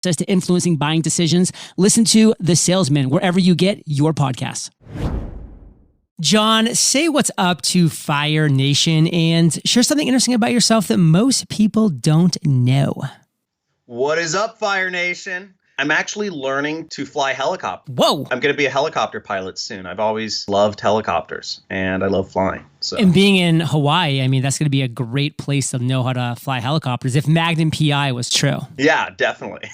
to influencing buying decisions, listen to The Salesman wherever you get your podcasts. John, say what's up to Fire Nation and share something interesting about yourself that most people don't know. What is up, Fire Nation? I'm actually learning to fly helicopter. Whoa. I'm going to be a helicopter pilot soon. I've always loved helicopters and I love flying. So. And being in Hawaii, I mean, that's going to be a great place to know how to fly helicopters if Magnum PI was true. Yeah, definitely.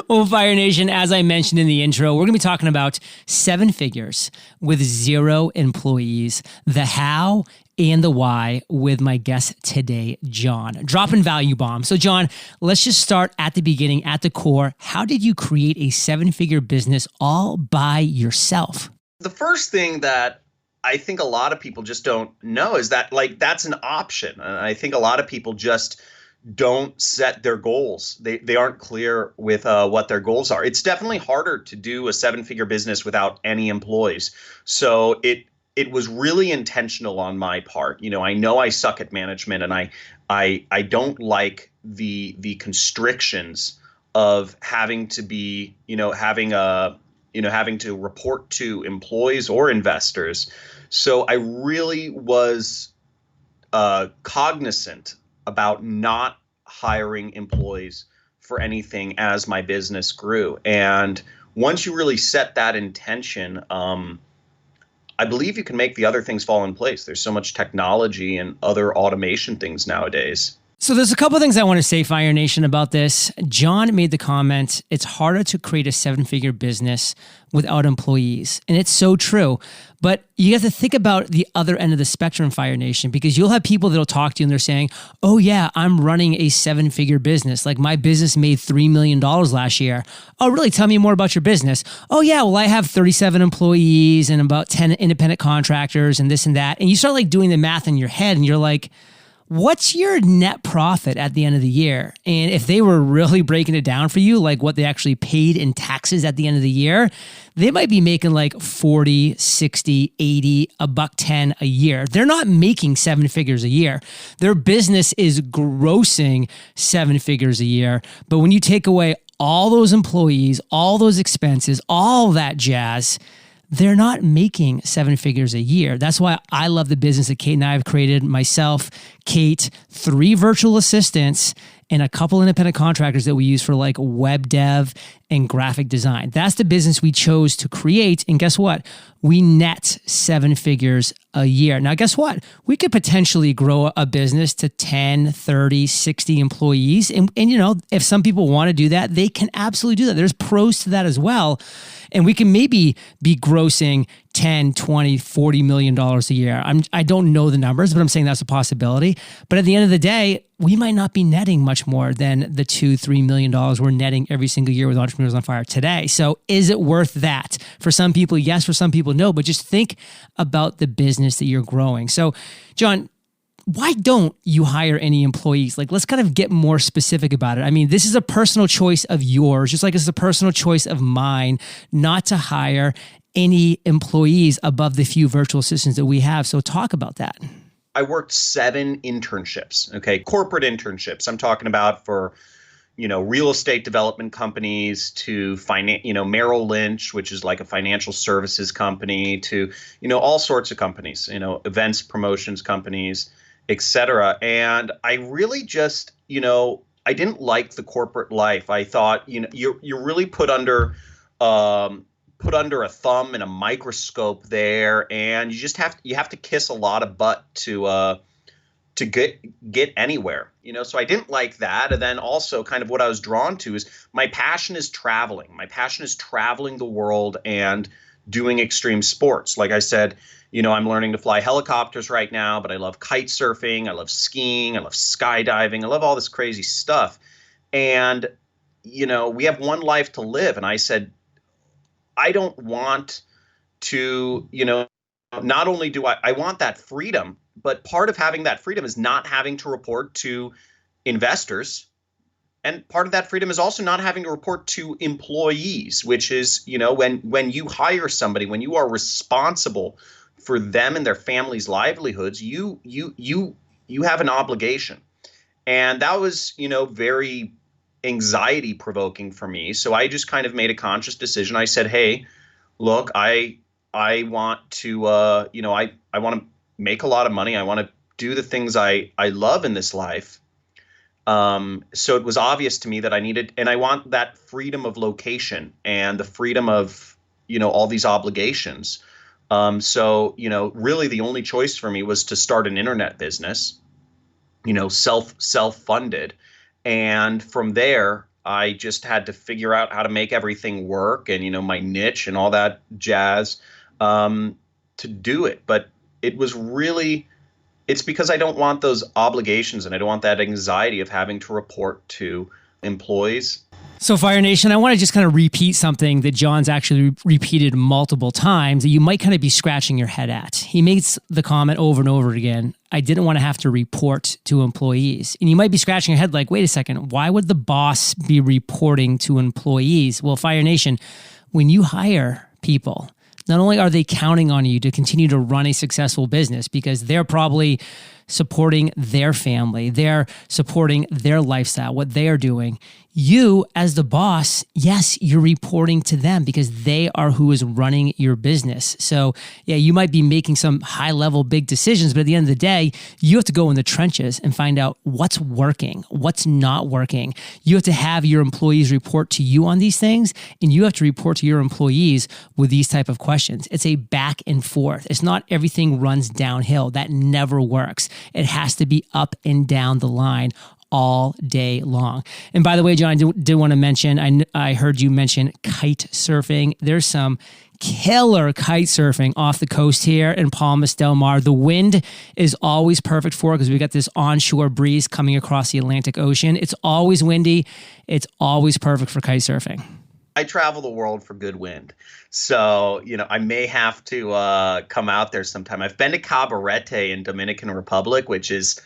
Well, Fire Nation, as I mentioned in the intro, we're going to be talking about 7 figures with 0 employees, the how and the why with my guest today, John. Dropping value bomb. So John, let's just start at the beginning, at the core. How did you create a 7-figure business all by yourself? The first thing that I think a lot of people just don't know is that that's an option. And I think a lot of people just don't set their goals. They aren't clear with what their goals are. It's definitely harder to do a 7-figure business without any employees. So it was really intentional on my part. I know I suck at management and I don't like the constrictions of having to be, having to report to employees or investors. So I really was cognizant about not hiring employees for anything as my business grew. And once you really set that intention, I believe you can make the other things fall in place. There's so much technology and other automation things nowadays. So there's a couple of things I want to say, Fire Nation, about this. John made the comment, it's harder to create a 7-figure business without employees. And it's so true. But you have to think about the other end of the spectrum, Fire Nation, because you'll have people that'll talk to you and they're saying, oh yeah, I'm running a 7-figure business. Like my business made $3 million last year. Oh, really? Tell me more about your business. Oh yeah, well I have 37 employees and about 10 independent contractors and this and that. And you start doing the math in your head and you're like, what's your net profit at the end of the year? And if they were really breaking it down for you, like what they actually paid in taxes at the end of the year, they might be making 40, 60, 80, $110 a year. They're not making 7 figures a year. Their business is grossing 7 figures a year. But when you take away all those employees, all those expenses, all that jazz, they're not making 7 figures a year. That's why I love the business that Kate and I have created. Myself, Kate, 3 virtual assistants, and a couple independent contractors that we use for web dev and graphic design. That's the business we chose to create. And guess what? We net 7 figures a year. Now, guess what? We could potentially grow a business to 10, 30, 60 employees. And if some people want to do that, they can absolutely do that. There's pros to that as well. And we can maybe be grossing 10, 20, $40 million a year. I don't know the numbers, but I'm saying that's a possibility. But at the end of the day, we might not be netting much more than the $2, $3 million we're netting every single year with Entrepreneurs on Fire today. So is it worth that? For some people, yes. For some people, no. But just think about the business that you're growing. So, John, why don't you hire any employees? Let's kind of get more specific about it. I mean, this is a personal choice of yours, just like it's a personal choice of mine not to hire any employees above the few virtual assistants that we have. So talk about that. I worked 7 internships, corporate internships. I'm talking about for, real estate development companies to Merrill Lynch, which is like a financial services company, to, all sorts of companies, events, promotions companies, etc. And I really just, I didn't like the corporate life. I thought, you're really put under a thumb and a microscope there, and you have to kiss a lot of butt to get anywhere. So I didn't like that. And then also kind of what I was drawn to is my passion is traveling. My passion is traveling the world and doing extreme sports. Like I said, I'm learning to fly helicopters right now, but I love kite surfing, I love skiing, I love skydiving, I love all this crazy stuff. And, we have one life to live. And I said, I don't want to, not only do I want that freedom, but part of having that freedom is not having to report to investors. And part of that freedom is also not having to report to employees, which is, when you hire somebody, when you are responsible for them and their families' livelihoods, you have an obligation. And that was, very anxiety provoking for me. So I just kind of made a conscious decision. I said, hey, look, I want to I want to make a lot of money. I want to do the things I love in this life. So it was obvious to me that I needed, and I want that freedom of location and the freedom of, all these obligations. So, really the only choice for me was to start an internet business, self-funded. And from there, I just had to figure out how to make everything work and, my niche and all that jazz, to do it. But it was really, it's because I don't want those obligations and I don't want that anxiety of having to report to employees. So Fire Nation, I want to just kind of repeat something that John's actually repeated multiple times that you might kind of be scratching your head at. He makes the comment over and over again, I didn't want to have to report to employees. And you might be scratching your head like, wait a second, why would the boss be reporting to employees? Well, Fire Nation, when you hire people, not only are they counting on you to continue to run a successful business because they're probably supporting their family, they're supporting their lifestyle, what they are doing. You, as the boss, yes, you're reporting to them because they are who is running your business. So, yeah, you might be making some high-level big decisions, but at the end of the day, you have to go in the trenches and find out what's working, what's not working. You have to have your employees report to you on these things, and you have to report to your employees with these type of questions. It's a back and forth. It's not everything runs downhill. That never works. It has to be up and down the line all day long. And by the way, John, I did want to mention, I heard you mention kite surfing. There's some killer kite surfing off the coast here in Palmas del Mar. The wind is always perfect for it because we got this onshore breeze coming across the Atlantic Ocean. It's always windy. It's always perfect for kite surfing. I travel the world for good wind. So, I may have to come out there sometime. I've been to Cabarete in Dominican Republic, which is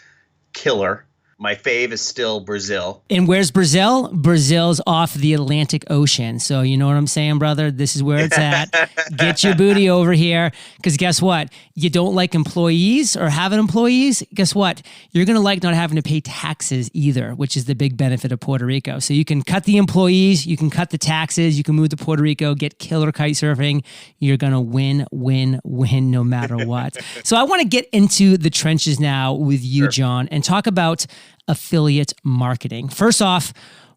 killer. My fave is still Brazil. And where's Brazil? Brazil's off the Atlantic Ocean. So you know what I'm saying, brother? This is where it's at. Get your booty over here. Because guess what? You don't like employees or having employees? Guess what? You're going to like not having to pay taxes either, which is the big benefit of Puerto Rico. So you can cut the employees, you can cut the taxes, you can move to Puerto Rico, get killer kite surfing. You're going to win no matter what. So I want to get into the trenches now with you, sure, John, and talk about affiliate marketing. First off,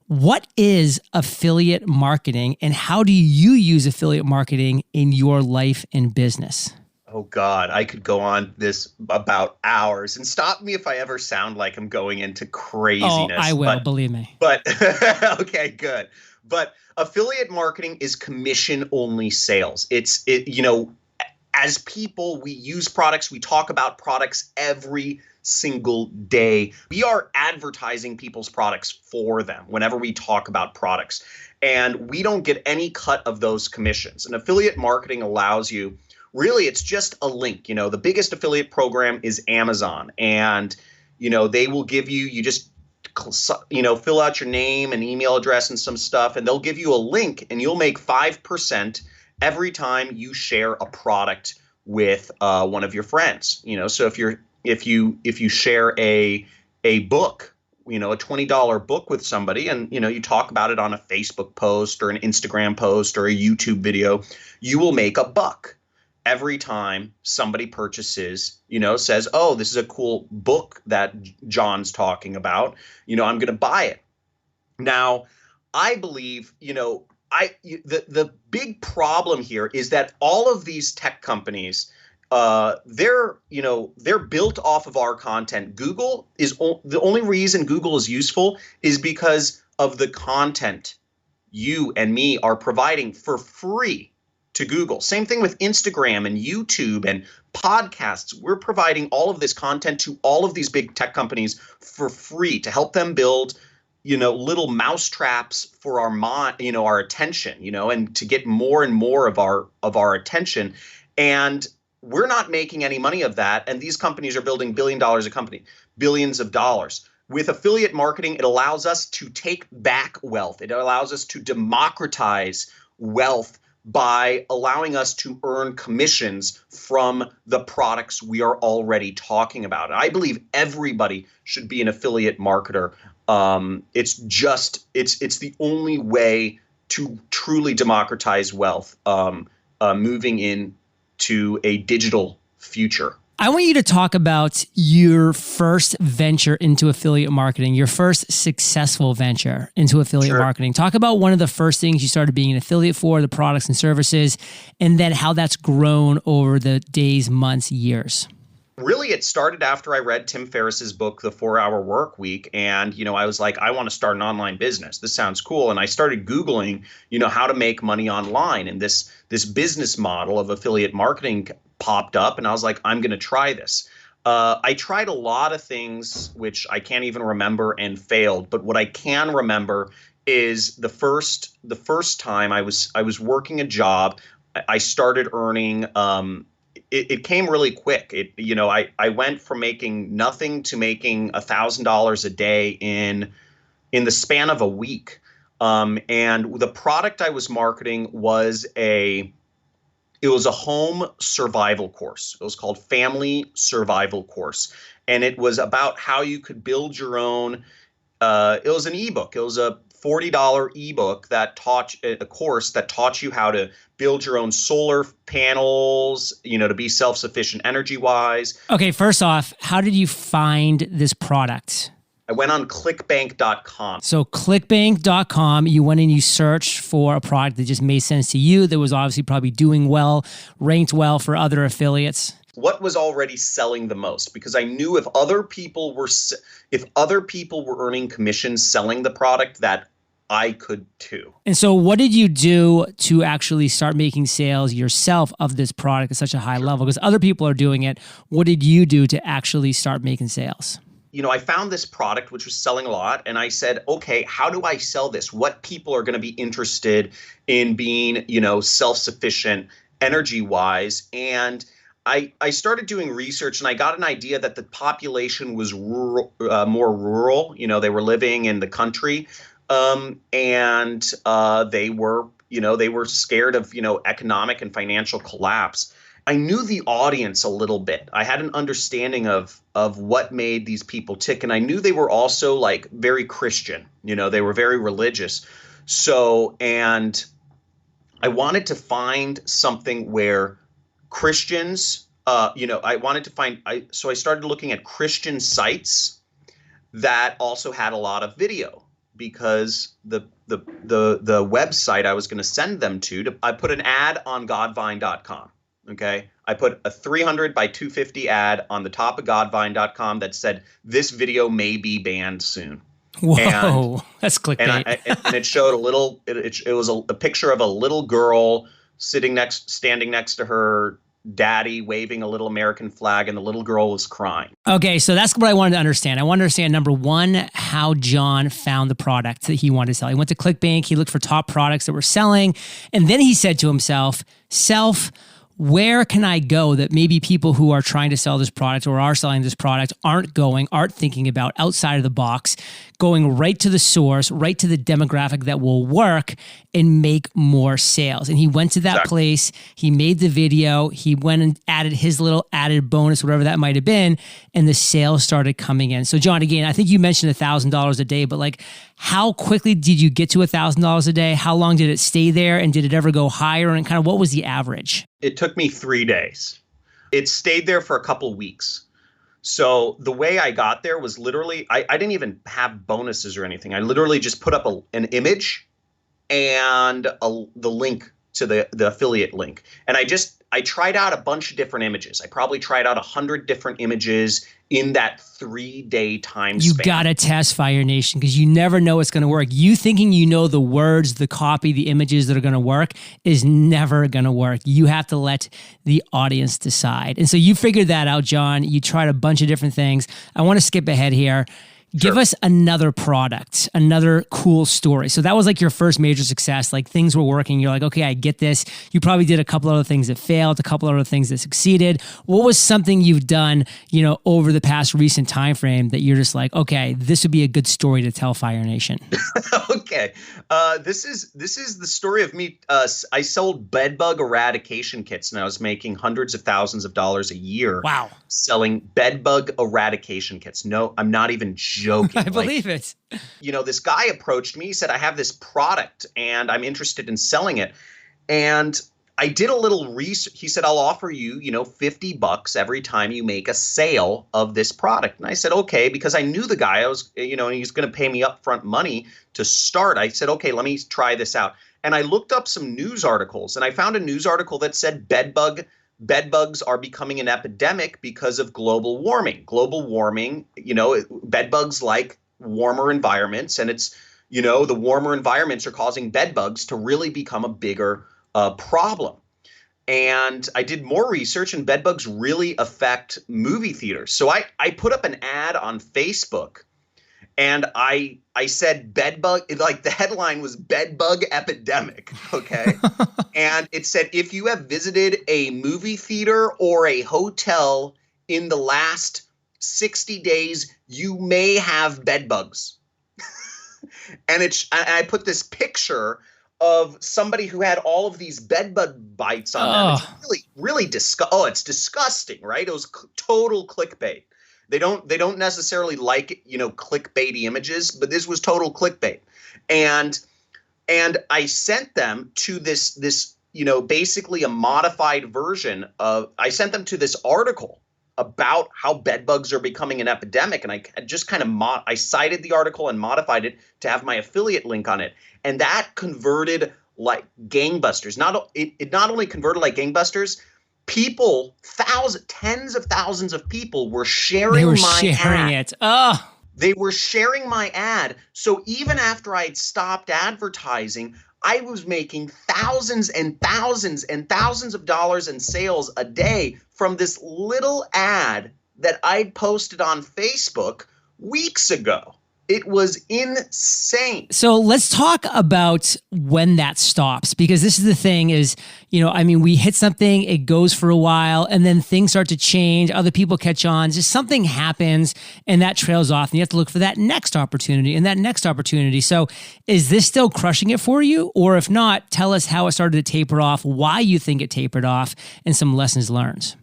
what is affiliate marketing and how do you use affiliate marketing in your life and business? Oh God, I could go on this about hours, and stop me if I ever sound like I'm going into craziness. Oh, I will, believe me. But okay, good. But affiliate marketing is commission only sales. As people, we use products, we talk about products every single day. We are advertising people's products for them whenever we talk about products, and we don't get any cut of those commissions. And affiliate marketing allows you, really, it's just a link. The biggest affiliate program is Amazon, and they will give you just fill out your name and email address and some stuff, and they'll give you a link, and you'll make 5% every time you share a product with one of your friends. So if you share a book, a $20 book with somebody, and you talk about it on a Facebook post or an Instagram post or a YouTube video, you will make $1 every time somebody purchases, says, oh, this is a cool book that John's talking about, I'm going to buy it. Now, I believe, the big problem here is that all of these tech companies, they're built off of our content. Google is the only reason Google is useful is because of the content you and me are providing for free to Google. Same thing with Instagram and YouTube and podcasts. We're providing all of this content to all of these big tech companies for free to help them build little mousetraps for our mind, our attention, and to get more and more of our attention. And we're not making any money of that. And these companies are building billions of dollars. With affiliate marketing, it allows us to take back wealth. It allows us to democratize wealth by allowing us to earn commissions from the products we are already talking about. I believe everybody should be an affiliate marketer. It's the only way to truly democratize wealth, moving into a digital future. I want you to talk about your first venture into affiliate marketing, your first successful venture into affiliate marketing. Talk about one of the first things you started being an affiliate for, the products and services, and then how that's grown over the days, months, years. Really, it started after I read Tim Ferriss's book, The 4-Hour Work Week. And, I was like, I want to start an online business. This sounds cool. And I started Googling, how to make money online. And this business model of affiliate marketing popped up. And I was like, I'm going to try this. I tried a lot of things, which I can't even remember, and failed. But what I can remember is the first time I was working a job, I started earning It came really quick. I went from making nothing to making $1,000 a day in the span of a week. And the product I was marketing was a home survival course. It was called Family Survival Course, and it was about how you could build your own. It was an ebook. It was a $40 ebook that taught a course that taught you how to build your own solar panels, to be self-sufficient energy-wise. Okay, first off, how did you find this product? I went on clickbank.com. So clickbank.com, you went and you searched for a product that just made sense to you, that was obviously probably doing well, ranked well for other affiliates. What was already selling the most? Because I knew if other people were earning commissions selling the product, that I could too. And so what did you do to actually start making sales yourself of this product at such a high level? Because other people are doing it. What did you do to actually start making sales? I found this product which was selling a lot, and I said, okay, how do I sell this? What people are going to be interested in being, self-sufficient energy-wise? And I started doing research, and I got an idea that the population was rural, more rural. They were living in the country, and they were scared of economic and financial collapse. I knew the audience a little bit. I had an understanding of what made these people tick, and I knew they were also like very Christian. They were very religious. So, and I wanted to find something where Christians, so I started looking at Christian sites that also had a lot of video, because the website I was going to send them to, I put an ad on godvine.com. Okay, I put a 300 by 250 ad on the top of godvine.com that said, "This video may be banned soon." Whoa, that's clickbait. And it showed a little. It was a picture of a little girl standing next to her daddy, waving a little American flag, and the little girl was crying. Okay, so that's what I wanted to understand. I wanted to understand, number one, how John found the product that he wanted to sell. He went to ClickBank. He looked for top products that were selling, and then he said to himself, where can I go that maybe people who are trying to sell this product or are selling this product aren't thinking about outside of the box, going right to the source, right to the demographic that will work and make more sales. And he went to that place, he made the video, he went and added his little added bonus, whatever that might have been, and the sales started coming in. So John, again, I think you mentioned $1,000 a day, but how quickly did you get to $1,000 a day? How long did it stay there? And did it ever go higher? And kind of what was the average? It took me 3 days. It stayed there for a couple weeks. So the way I got there was literally, I didn't even have bonuses or anything. I literally just put up an image and the link to the affiliate link. And I tried out a bunch of different images. I probably tried out 100 different images in that 3-day time span. You got to test Fire Nation, because you never know what's going to work. You thinking you know the words, the copy, the images that are going to work is never going to work. You have to let the audience decide. And so you figured that out, John. You tried a bunch of different things. I want to skip ahead here. Give us another product, another cool story. So that was like your first major success, like things were working. You're like, okay, I get this. You probably did a couple other things that failed, a couple other things that succeeded. What was something you've done, over the past recent time frame that you're just like, okay, this would be a good story to tell Fire Nation? Okay. This is the story of me. I sold bedbug eradication kits, and I was making hundreds of thousands of dollars a year. Wow. Selling bedbug eradication kits. No, I'm not even joking. I believe it. This guy approached me. He said, I have this product and I'm interested in selling it. And I did a little research. He said, I'll offer you, $50 every time you make a sale of this product. And I said, okay, because I knew the guy. I was, and he's going to pay me upfront money to start. I said, okay, let me try this out. And I looked up some news articles, and I found a news article that said bedbugs are becoming an epidemic because of global warming. Global warming, bedbugs like warmer environments, and it's, the warmer environments are causing bedbugs to really become a bigger problem. And I did more research, and bedbugs really affect movie theaters. So I put up an ad on Facebook, and I said bedbug, like the headline was bedbug epidemic, okay? And it said, if you have visited a movie theater or a hotel in the last 60 days, you may have bedbugs. And I put this picture of somebody who had all of these bedbug bites on them. It's really it's disgusting, right? It was total clickbait. They don't necessarily like, clickbaity images, but this was total clickbait. And I sent them to this basically a modified version of, I sent them to this article about how bedbugs are becoming an epidemic. And I just kind of I cited the article and modified it to have my affiliate link on it. And that converted like gangbusters. It not only converted like gangbusters, people, tens of thousands of people were sharing my ad. Oh. They were sharing my ad. So even after I'd stopped advertising, I was making thousands and thousands and thousands of dollars in sales a day from this little ad that I'd posted on Facebook weeks ago. It was insane. So let's talk about when that stops, because this is the thing is, we hit something, it goes for a while, and then things start to change. Other people catch on. Just something happens and that trails off, and you have to look for that next opportunity and that next opportunity. So is this still crushing it for you? Or if not, tell us how it started to taper off, why you think it tapered off, and some lessons learned.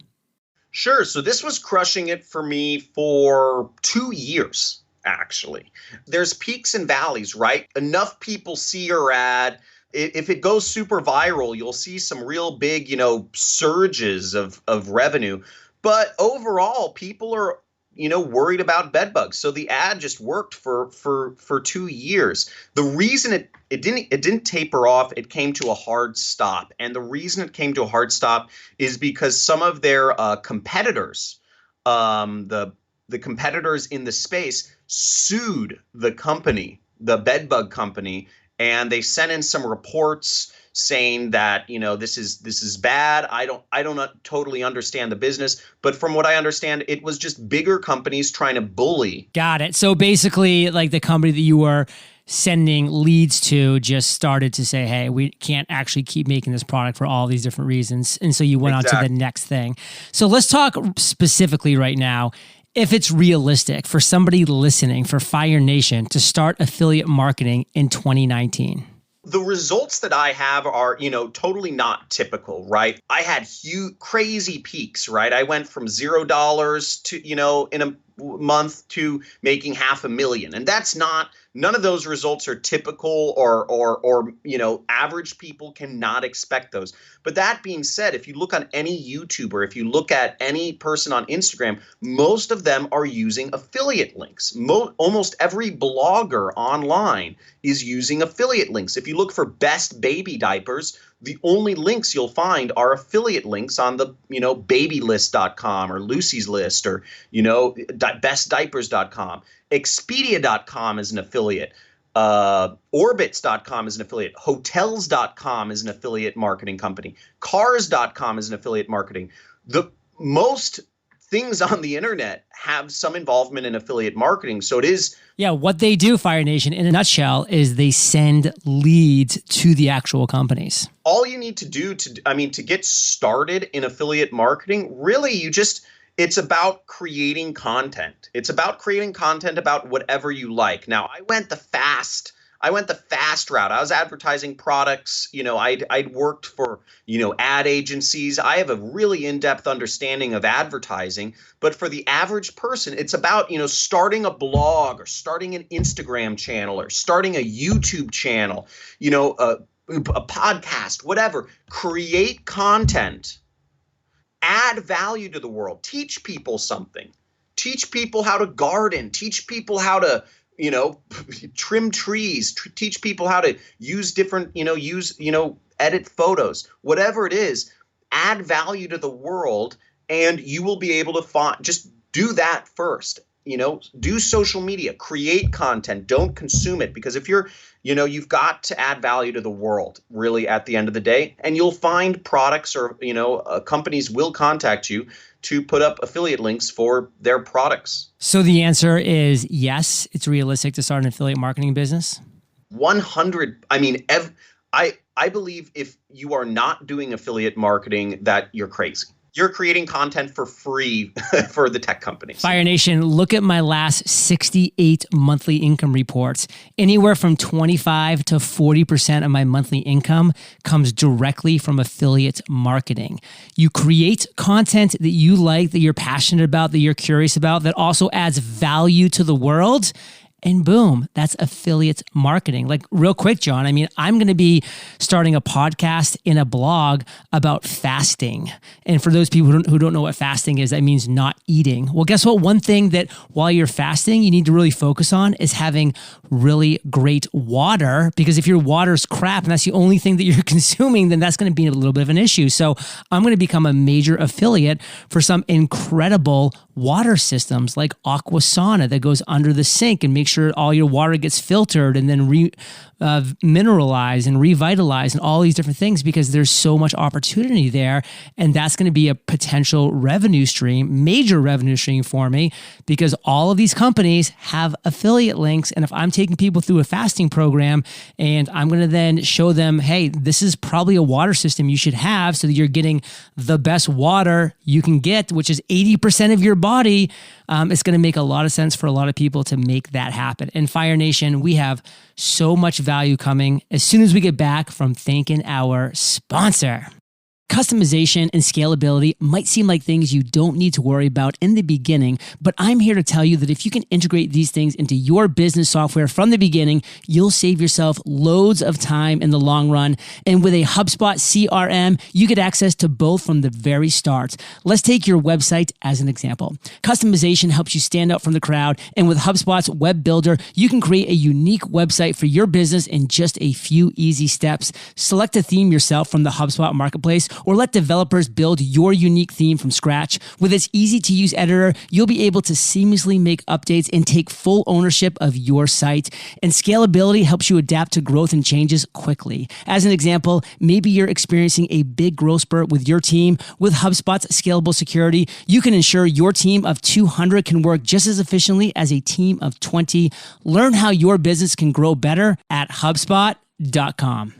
Sure. So this was crushing it for me for 2 years. Actually, there's peaks and valleys, right? Enough people see your ad. If it goes super viral, you'll see some real big, surges of revenue. But overall, people are, worried about bedbugs. So the ad just worked for 2 years. The reason it didn't taper off, it came to a hard stop. And the reason it came to a hard stop is because some of their competitors, the competitors in the space, sued the company, the bedbug company, and they sent in some reports saying that, this is bad. I don't totally understand the business, but from what I understand, it was just bigger companies trying to bully. Got it. So basically, like the company that you were sending leads to just started to say, hey, we can't actually keep making this product for all these different reasons. And so you went on to the next thing. So let's talk specifically right now. If it's realistic for somebody listening, for Fire Nation, to start affiliate marketing in 2019. The results that I have are, totally not typical, right? I had huge, crazy peaks, right? I went from $0 to, in a month to making $500,000. And that's none of those results are typical or average people cannot expect those. But that being said, if you look on any YouTuber, if you look at any person on Instagram, most of them are using affiliate links. Almost every blogger online is using affiliate links. If you look for best baby diapers, the only links you'll find are affiliate links on the, babylist.com or Lucy's List or, bestdiapers.com. Expedia.com is an affiliate. Orbitz.com is an affiliate. Hotels.com is an affiliate marketing company. Cars.com is an affiliate marketing. The most things on the internet have some involvement in affiliate marketing. So it is. Yeah, what they do, Fire Nation, in a nutshell, is they send leads to the actual companies. All you need to do to get started in affiliate marketing, really, it's about creating content. It's about creating content about whatever you like. Now, I went the fast route. I was advertising products. I'd worked for, ad agencies. I have a really in-depth understanding of advertising. But for the average person, it's about, starting a blog or starting an Instagram channel or starting a YouTube channel, a podcast, whatever. Create content. Add value to the world. Teach people something. Teach people how to garden. Teach people how to trim trees, teach people how to use different, edit photos, whatever it is, add value to the world, and you will be able to just do that first. Do social media, create content, don't consume it, because if you've got to add value to the world really at the end of the day, and you'll find products or, companies will contact you to put up affiliate links for their products. So the answer is yes, it's realistic to start an affiliate marketing business? 100. I mean, I believe if you are not doing affiliate marketing, that you're crazy. You're creating content for free for the tech companies. Fire Nation, look at my last 68 monthly income reports. Anywhere from 25 to 40% of my monthly income comes directly from affiliate marketing. You create content that you like, that you're passionate about, that you're curious about, that also adds value to the world. And boom, that's affiliate marketing. Like real quick, John, I'm going to be starting a podcast and a blog about fasting. And for those people who don't know what fasting is, that means not eating. Well, guess what? One thing that while you're fasting, you need to really focus on is having really great water, because if your water's crap and that's the only thing that you're consuming, then that's going to be a little bit of an issue. So I'm going to become a major affiliate for some incredible water systems like Aquasana that goes under the sink and makes sure all your water gets filtered and then mineralized and revitalized and all these different things, because there's so much opportunity there. And that's going to be a potential revenue stream, major revenue stream for me, because all of these companies have affiliate links. And if I'm taking people through a fasting program and I'm going to then show them, hey, this is probably a water system you should have so that you're getting the best water you can get, which is 80% of your body, it's going to make a lot of sense for a lot of people to make that happen. And Fire Nation, we have so much value coming as soon as we get back from thanking our sponsor. Customization and scalability might seem like things you don't need to worry about in the beginning, but I'm here to tell you that if you can integrate these things into your business software from the beginning, you'll save yourself loads of time in the long run. And with a HubSpot CRM, you get access to both from the very start. Let's take your website as an example. Customization helps you stand out from the crowd, and with HubSpot's web builder, you can create a unique website for your business in just a few easy steps. Select a theme yourself from the HubSpot marketplace, or let developers build your unique theme from scratch. With its easy-to-use editor, you'll be able to seamlessly make updates and take full ownership of your site. And scalability helps you adapt to growth and changes quickly. As an example, maybe you're experiencing a big growth spurt with your team. With HubSpot's scalable security, you can ensure your team of 200 can work just as efficiently as a team of 20. Learn how your business can grow better at HubSpot.com.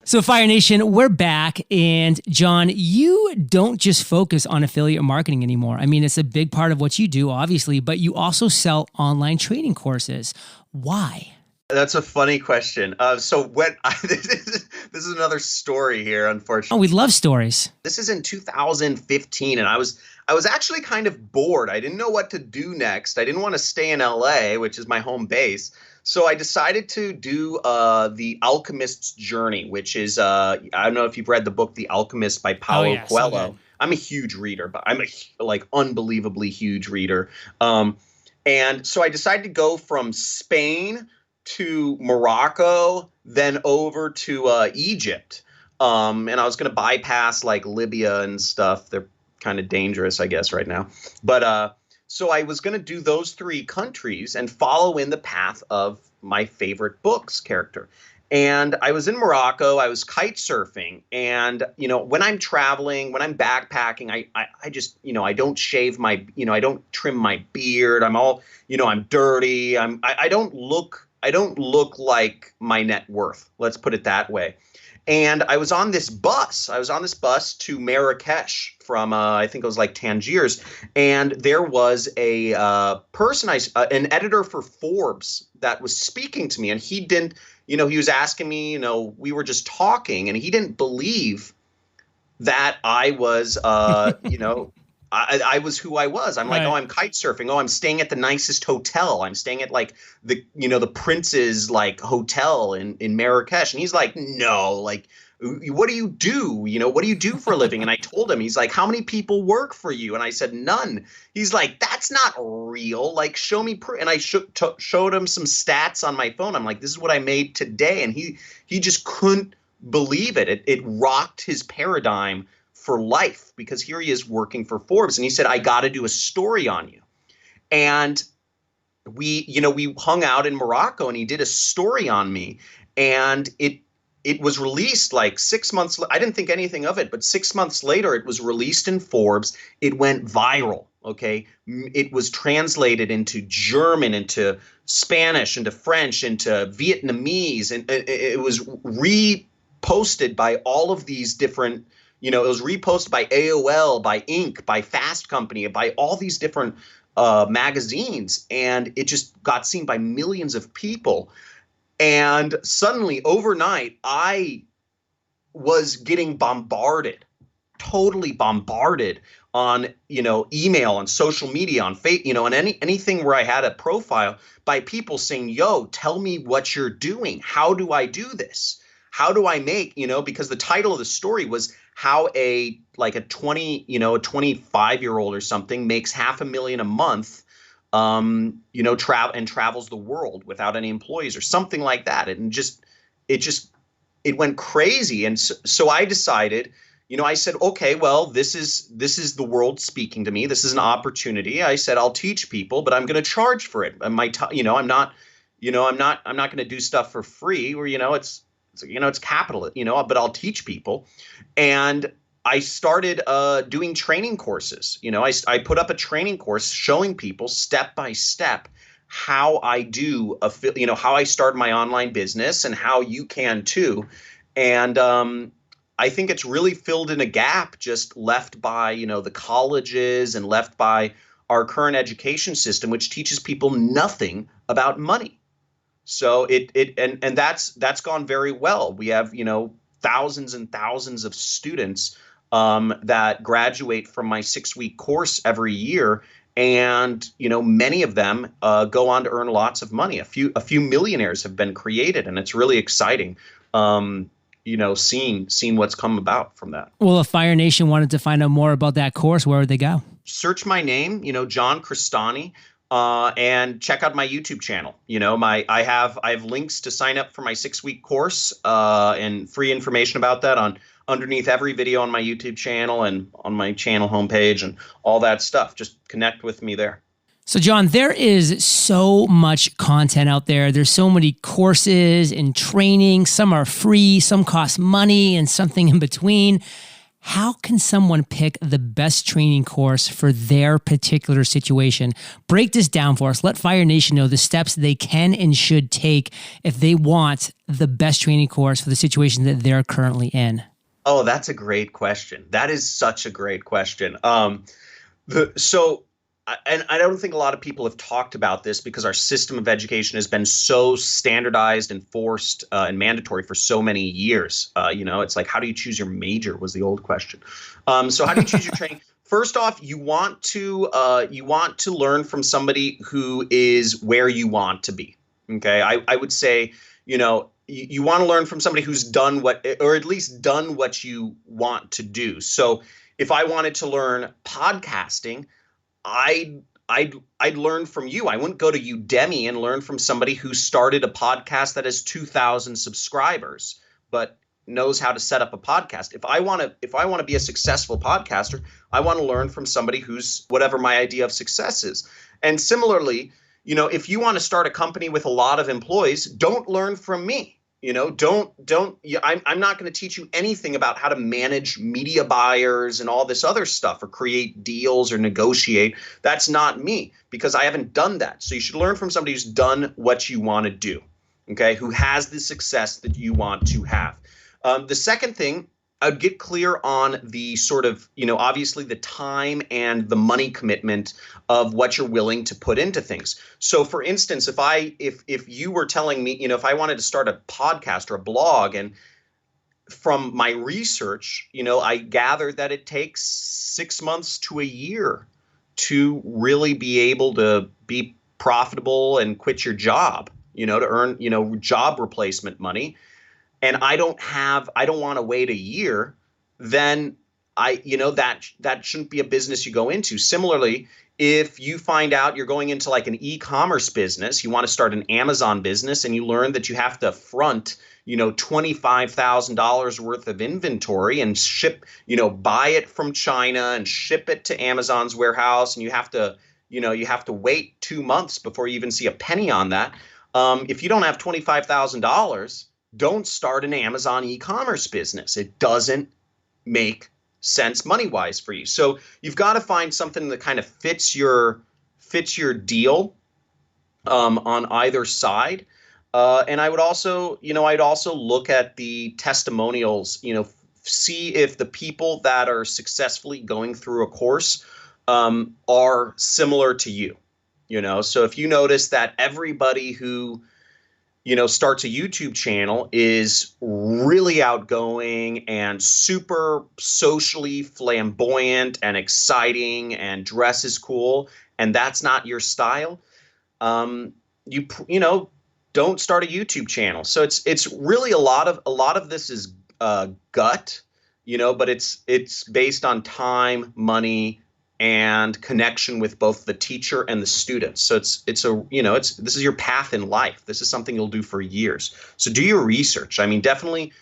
So Fire Nation, we're back. And John, you don't just focus on affiliate marketing anymore. It's a big part of what you do, obviously, but you also sell online training courses. Why? That's a funny question. This is another story here, unfortunately. Oh, we love stories. This is in 2015, and I was actually kind of bored. I didn't know what to do next. I didn't want to stay in LA, which is my home base. So I decided to do The Alchemist's Journey, which is, I don't know if you've read the book The Alchemist by Paulo Coelho. So I'm a huge reader, but I'm unbelievably huge reader. And so I decided to go from Spain to Morocco, then over to Egypt. And I was going to bypass Libya and stuff. They're kind of dangerous, I guess, right now. But so I was going to do those three countries and follow in the path of my favorite book's character. And I was in Morocco, I was kite surfing. And, when I'm traveling, when I'm backpacking, I just, I don't shave I don't trim my beard. I'm all, I'm dirty. I don't look like my net worth. Let's put it that way. And I was on this bus. To Marrakesh from, I think it was like Tangiers. And there was a person, an editor for Forbes that was speaking to me. And he didn't, he was asking me, we were just talking. And he didn't believe that I was, I was who I was. I'm like, Right. oh, I'm kite surfing. Oh, I'm staying at the nicest hotel. I'm staying at like the Prince's like hotel in Marrakesh. And he's like, no, like, what do you do? What do you do for a living? And I told him, he's like, how many people work for you? And I said, none. He's like, that's not real. Like, show me proof. And I showed him some stats on my phone. I'm like, this is what I made today. And he just couldn't believe it. It rocked his paradigm for life, because here he is working for Forbes. And he said, I got to do a story on you. And we hung out in Morocco, and he did a story on me, and it was released like 6 months. I didn't think anything of it, but 6 months later, it was released in Forbes. It went viral. Okay. It was translated into German, into Spanish, into French, into Vietnamese, and it was reposted by all of these different, it was reposted by AOL, by Inc., by Fast Company, by all these different magazines. And it just got seen by millions of people. And suddenly, overnight, I was getting bombarded, totally bombarded on, email, on social media, on on anything where I had a profile, by people saying, yo, tell me what you're doing. How do I do this? How do I make, because the title of the story was how a 25-year-old or something makes $500,000 a month, travels the world without any employees or something like that. And it went crazy. And so I decided, I said, okay, well, this is the world speaking to me. This is an opportunity. I said, I'll teach people, but I'm going to charge for it. And I'm not going to do stuff for free, or, it's capital, but I'll teach people. And I started doing training courses. I put up a training course showing people step by step how I do, how I start my online business, and how you can too. And I think it's really filled in a gap just left by, the colleges and left by our current education system, which teaches people nothing about money. So and that's gone very well. We have, thousands and thousands of students that graduate from my 6-week course every year. And, many of them go on to earn lots of money. A few millionaires have been created, and it's really exciting, seeing what's come about from that. Well, if Fire Nation wanted to find out more about that course, where would they go? Search my name, John Crestani. And check out my YouTube channel. I have links to sign up for my 6-week course, and free information about that underneath every video on my YouTube channel and on my channel homepage and all that stuff. Just connect with me there. So, John, there is so much content out there. There's so many courses and training. Some are free, some cost money, and something in between. How can someone pick the best training course for their particular situation? Break this down for us. Let Fire Nation know the steps they can and should take if they want the best training course for the situation that they're currently in. Oh, that's a great question. That is such a great question. And I don't think a lot of people have talked about this, because our system of education has been so standardized and forced and mandatory for so many years. It's like, how do you choose your major was the old question. So how do you choose your training? First off, you want to learn from somebody who is where you want to be. Okay, I would say, you want to learn from somebody who's done or at least done what you want to do. So if I wanted to learn podcasting, I'd learn from you. I wouldn't go to Udemy and learn from somebody who started a podcast that has 2,000 subscribers, but knows how to set up a podcast. If I want to be a successful podcaster, I want to learn from somebody who's whatever my idea of success is. And similarly, if you want to start a company with a lot of employees, don't learn from me. I'm not going to teach you anything about how to manage media buyers and all this other stuff or create deals or negotiate. That's not me because I haven't done that. So you should learn from somebody who's done what you want to do, okay, who has the success that you want to have. The second thing, I'd get clear on the sort of, obviously the time and the money commitment of what you're willing to put into things. So for instance, if you were telling me, if I wanted to start a podcast or a blog, and from my research, I gathered that it takes 6 months to a year to really be able to be profitable and quit your job, to earn, job replacement money. And I don't want to wait a year, then that shouldn't be a business you go into. Similarly, if you find out you're going into like an e-commerce business, you want to start an Amazon business, and you learn that you have to front, $25,000 worth of inventory and ship, buy it from China and ship it to Amazon's warehouse, and you have to wait 2 months before you even see a penny on that. If you don't have $25,000, don't start an Amazon e-commerce business. It doesn't make sense money-wise for you. So you've got to find something that kind of fits your deal on either side. And I would also, I'd also look at the testimonials, see if the people that are successfully going through a course are similar to you. So if you notice that everybody who starts a YouTube channel is really outgoing and super socially flamboyant and exciting and dresses cool, and that's not your style, don't start a YouTube channel. So it's really a lot of this is gut, but it's based on time, money, and connection with both the teacher and the students. So this is your path in life. This is something you'll do for years. So do your research. I mean, definitely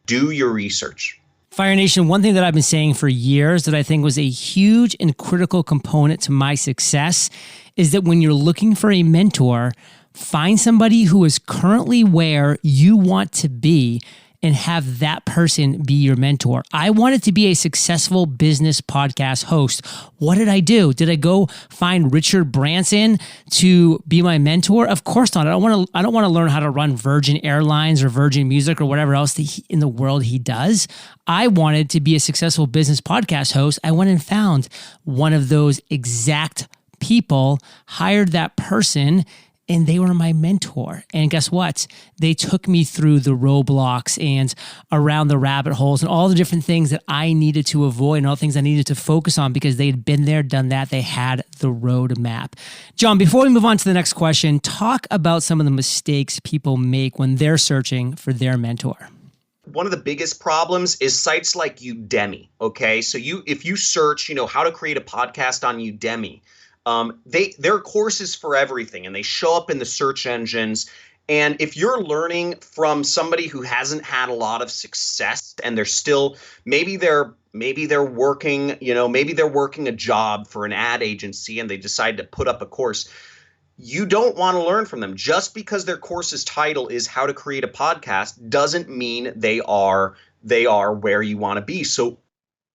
do your research. Fire Nation, one thing that I've been saying for years that I think was a huge and critical component to my success is that when you're looking for a mentor, find somebody who is currently where you want to be and have that person be your mentor. I wanted to be a successful business podcast host. What did I do? Did I go find Richard Branson to be my mentor? Of course not. I don't want to learn how to run Virgin Airlines or Virgin Music or whatever else in the world he does. I wanted to be a successful business podcast host. I went and found one of those exact people, hired that person, and they were my mentor. And guess what? They took me through the roadblocks and around the rabbit holes and all the different things that I needed to avoid and all the things I needed to focus on because they had been there, done that. They had the roadmap. John, before we move on to the next question, talk about some of the mistakes people make when they're searching for their mentor. One of the biggest problems is sites like Udemy. Okay. So if you search, how to create a podcast on Udemy, there are courses for everything, and they show up in the search engines. And if you're learning from somebody who hasn't had a lot of success, and they're still maybe they're working a job for an ad agency, and they decide to put up a course, you don't want to learn from them. Just because their course's title is How to Create a Podcast doesn't mean they are where you want to be. So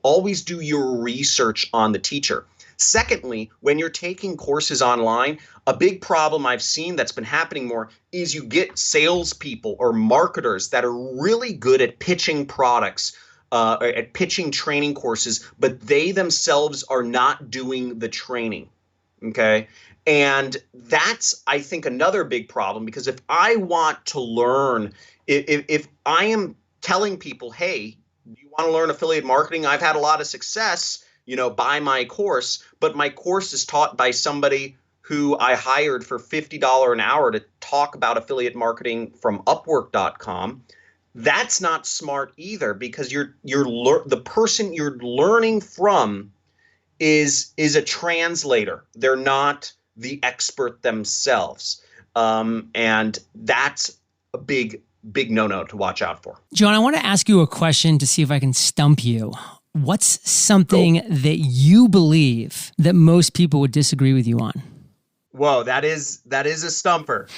always do your research on the teacher. Secondly, when you're taking courses online, a big problem I've seen that's been happening more is you get salespeople or marketers that are really good at pitching products, at pitching training courses, but they themselves are not doing the training. Okay. And that's, I think, another big problem, because if I want to learn, if I am telling people, hey, do you want to learn affiliate marketing? I've had a lot of success. Buy my course, but my course is taught by somebody who I hired for $50 an hour to talk about affiliate marketing from Upwork.com. That's not smart either, because the person you're learning from is a translator. They're not the expert themselves, and that's a big no-no to watch out for. John, I want to ask you a question to see if I can stump you. What's something that you believe that most people would disagree with you on? Whoa, that is a stumper.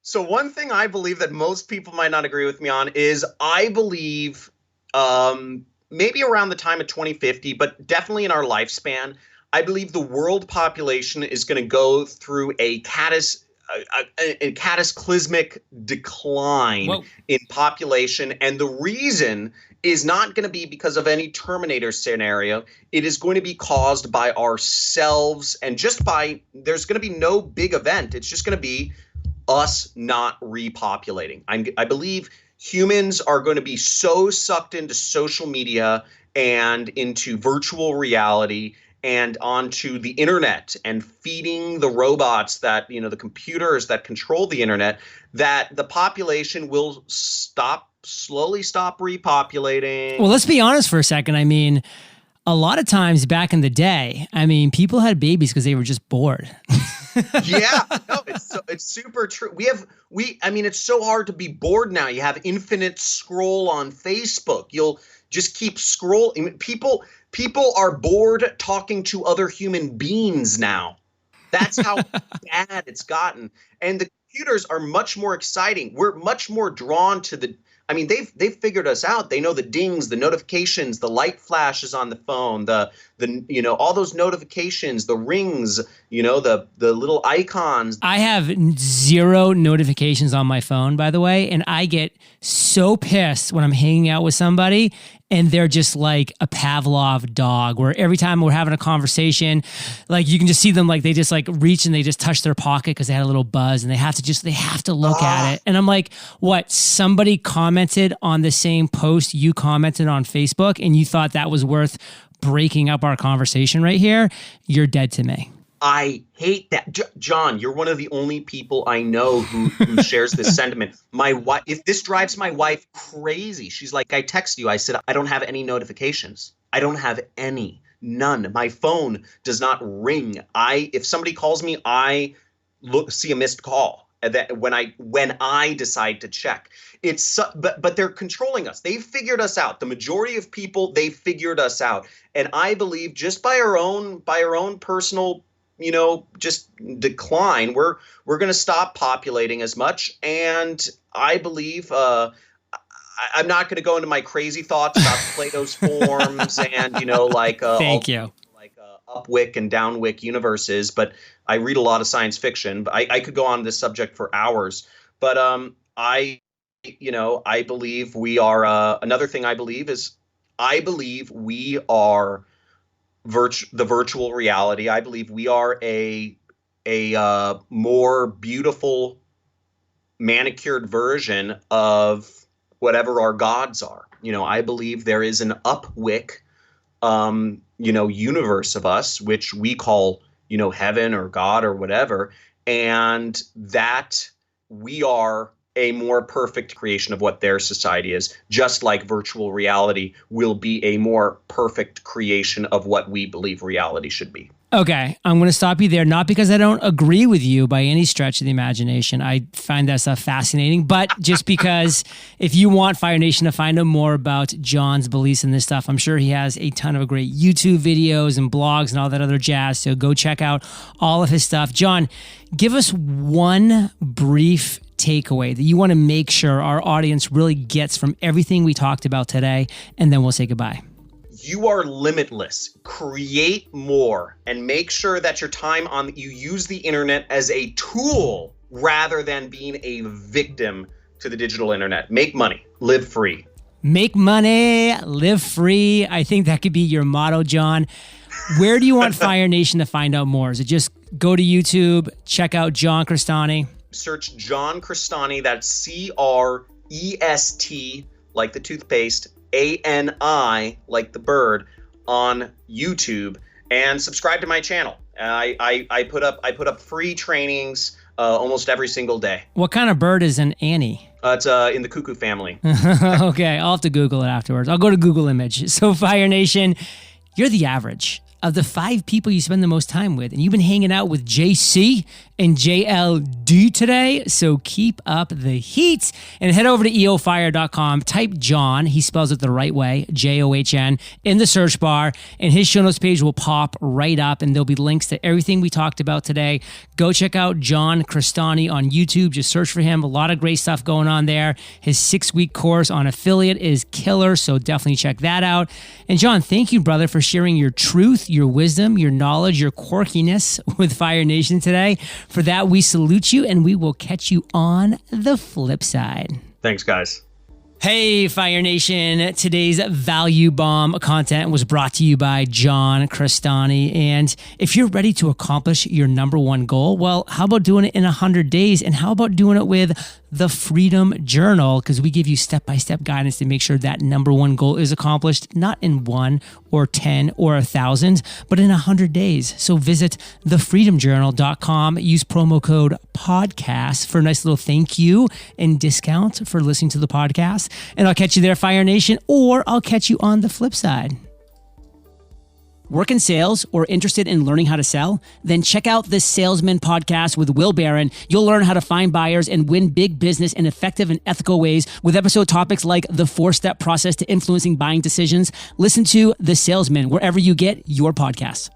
So one thing I believe that most people might not agree with me on is I believe maybe around the time of 2050, but definitely in our lifespan, I believe the world population is going to go through a cataclysmic decline Whoa. in population. And the reason is not going to be because of any Terminator scenario. It is going to be caused by ourselves, and there's going to be no big event. It's just going to be us not repopulating. I believe humans are going to be so sucked into social media and into virtual reality and onto the internet and feeding the robots that, the computers that control the internet, that the population will slowly stop repopulating. Well, let's be honest for a second. I mean, a lot of times back in the day, people had babies because they were just bored. Yeah, no, it's super true. It's so hard to be bored now. You have infinite scroll on Facebook. You'll just keep scrolling. People are bored talking to other human beings now. That's how bad it's gotten. And the computers are much more exciting. We're much more drawn to they've figured us out. They know the dings, the notifications, the light flashes on the phone, the all those notifications, the rings, the little icons. I have 0 notifications on my phone, by the way, and I get so pissed when I'm hanging out with somebody and they're just like a Pavlov dog, where every time we're having a conversation, like you can just see them, like they just like reach and they just touch their pocket because they had a little buzz, and they have to look at it. And I'm like, what? Somebody commented on the same post you commented on Facebook, and you thought that was worth breaking up our conversation right here? You're dead to me. I hate that. John, you're one of the only people I know who shares this sentiment. My wife, if this drives my wife crazy, she's like, I text you. I said, I don't have any notifications. I don't have any. None. My phone does not ring. If somebody calls me, I see a missed call that when I decide to check. But they're controlling us. They've figured us out. The majority of people, they've figured us out. And I believe just by our own personal just decline, we're going to stop populating as much. And I believe I'm not going to go into my crazy thoughts about Plato's forms and Thank you. Upwick and downwick universes, but I read a lot of science fiction. But I could go on this subject for hours. But I believe we are. Another thing I believe is we are the virtual reality. I believe we are a more beautiful, manicured version of whatever our gods are. I believe there is an Upwick, universe of us, which we call, heaven or God or whatever, and that we are a more perfect creation of what their society is, just like virtual reality will be a more perfect creation of what we believe reality should be. Okay, I'm going to stop you there, not because I don't agree with you by any stretch of the imagination. I find that stuff fascinating, but just because if you want Fire Nation to find out more about John's beliefs in this stuff, I'm sure he has a ton of great YouTube videos and blogs and all that other jazz, so go check out all of his stuff. John, give us one brief takeaway that you want to make sure our audience really gets from everything we talked about today, and then we'll say goodbye. You are limitless. Create more and make sure that you use the internet as a tool rather than being a victim to the digital internet. Make money, live free. Make money, live free. I think that could be your motto, John. Where do you want Fire Nation to find out more? Is it just go to YouTube, check out John Crestani? Search John Crestani. That's CREST, like the toothpaste, ANI, like the bird, on YouTube, and subscribe to my channel. I put up free trainings almost every single day. What kind of bird is an Annie? It's in the cuckoo family. Okay, I'll have to Google it afterwards. I'll go to Google Image. So Fire Nation, you're the average of the 5 people you spend the most time with, and you've been hanging out with JC in JLD today. So keep up the heat and head over to eofire.com. Type John, he spells it the right way, John, in the search bar, and his show notes page will pop right up, and there'll be links to everything we talked about today. Go check out John Crestani on YouTube. Just search for him. A lot of great stuff going on there. His 6-week course on affiliate is killer, so definitely check that out. And John, thank you, brother, for sharing your truth, your wisdom, your knowledge, your quirkiness with Fire Nation today. For that, we salute you, and we will catch you on the flip side. Thanks, guys. Hey, Fire Nation. Today's Value Bomb content was brought to you by John Crestani. And if you're ready to accomplish your number one goal, well, how about doing it in 100 days? And how about doing it with the Freedom Journal? Because we give you step-by-step guidance to make sure that number one goal is accomplished, not in 1 or 10 or 1,000, but in 100 days. So visit thefreedomjournal.com. Use promo code podcast for a nice little thank you and discount for listening to the podcast. And I'll catch you there, Fire Nation, or I'll catch you on the flip side. Work in sales or interested in learning how to sell? Then check out the Salesman Podcast with Will Barron. You'll learn how to find buyers and win big business in effective and ethical ways with episode topics like the 4-step process to influencing buying decisions. Listen to The Salesman wherever you get your podcasts.